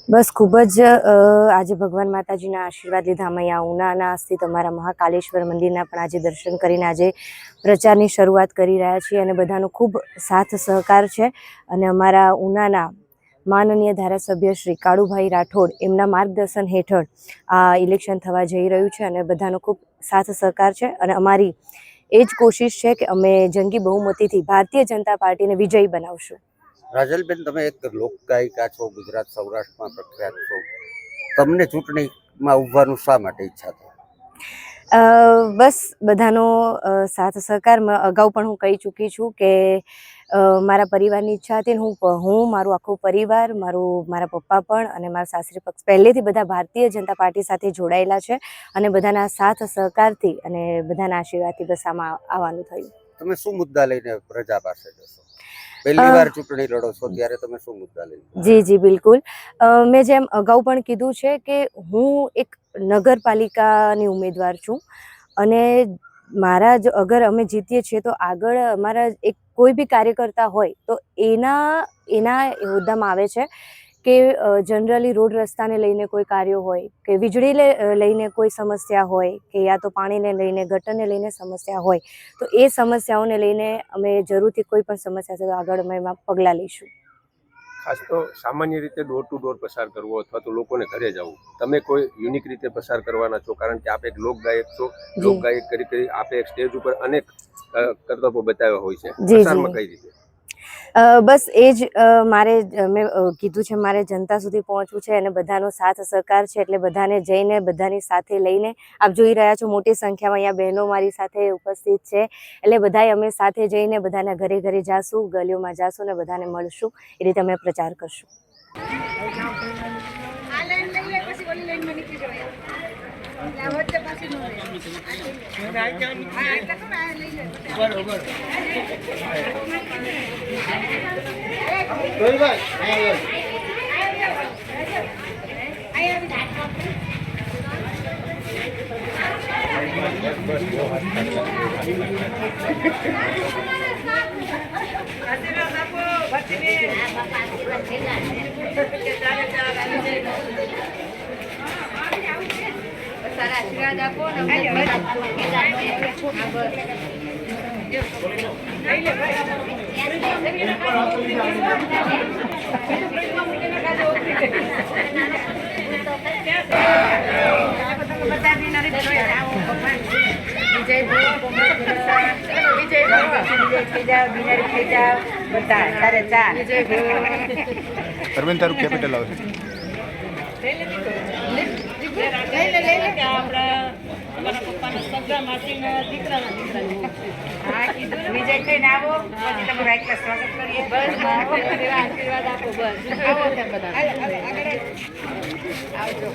બસ ખૂબ જ આજે ભગવાન માતાજીના આશીર્વાદ લીધા. અમે અહીંયા ઉનાના સ્થિત અમારા મહાકાલેશ્વર મંદિરના પણ આજે દર્શન કરીને આજે પ્રચારની શરૂઆત કરી રહ્યા છીએ અને બધાનો ખૂબ સાથ સહકાર છે. અને અમારા ઉનાના માનનીય ધારાસભ્ય શ્રી કાળુભાઈ રાઠોડ એમના માર્ગદર્શન હેઠળ આ ઇલેક્શન થવા જઈ રહ્યું છે અને બધાનો ખૂબ સાથ સહકાર છે. અને અમારી એ જ કોશિશ છે કે અમે જંગી બહુમતીથી ભારતીય જનતા પાર્ટીને વિજયી બનાવશું. રાજલબેન, તમે એક લોકગાયિકા છો, ગુજરાત સૌરાષ્ટ્રમાં પ્રખ્યાત છો. તમને ચૂંટણીમાં ઉભવાનું શા માટે ઈચ્છા થઈ? બસ બધાનો સાથ સહકાર. અગાઉ પણ હું કહી ચૂકી છું કે મારા પરિવારની ઈચ્છા હતી. હું મારું આખું પરિવાર, મારા પપ્પા પણ અને મારા સાસરી પક્ષ પહેલેથી બધા ભારતીય જનતા પાર્ટી સાથે જોડાયેલા છે અને બધાના સાથ સહકારથી અને બધાના આશીર્વાદથી બસ આમાં આવવાનું થયું. તમે શું મુદ્દા લઈને પ્રજા પાસે જશો? પહેલી વાર ચૂંટણી લડો છો ત્યારે તમે શું મુદ્દા લઈને? જી બિલકુલ. મેં જેમ અગાઉ પણ કીધું છે કે હું એક નગરપાલિકાની ઉમેદવાર છું અને અગર અમે જીતીએ છીએ તો આગળ અમારા એક કોઈ બી કાર્યકર્તા હોય તો એના હોદ્દામાં આવે છે કે જનરલી રોડ રસ્તાને લઈને કોઈ કાર્યો હોય કે વીજળીને લઈને કોઈ સમસ્યા હોય કે યા તો પાણીને લઈને ગટરને લઈને સમસ્યા હોય તો એ સમસ્યાઓને લઈને અમે જરૂરથી કોઈ પણ સમસ્યા છે તો આગળ અમે એમાં પગલાં લઈશું. ખાસ તો સામાન્ય રીતે ડોર ટુ ડોર પસાર કરવો અથવા તો લોકોને ઘરે જવું, તમે કોઈ યુનિક રીતે પસાર કરવાના છો? કારણ કે આપ એક લોકગાયક છો. લોકગાયક કરી આપે એક સ્ટેજ ઉપર અનેક કરતબો બતાવ્યા હોય છે. પસારમાં કઈ રીતે? બસ એ જ મેં કીધું છે, મારે જનતા સુધી પહોંચવું છે અને બધાનો સાથ સહકાર છે એટલે બધાને જઈને બધાની સાથે લઈને આપ જોઈ રહ્યા છો મોટી સંખ્યામાં અહીંયા બહેનો મારી સાથે ઉપસ્થિત છે એટલે બધાએ અમે સાથે જઈને બધાના ઘરે ઘરે જાશું, ગલીઓમાં જાશું ને બધાને મળશું. એ રીતે અમે પ્રચાર કરશું. આશીર્વાદ આપો અરવિંદ, તારું કેપિટલ આવશે. વિજય થઈને આવો પછી તમારું આટલા સ્વાગત કરીએ. બસ આશીર્વાદ આપો. બસ આવજો.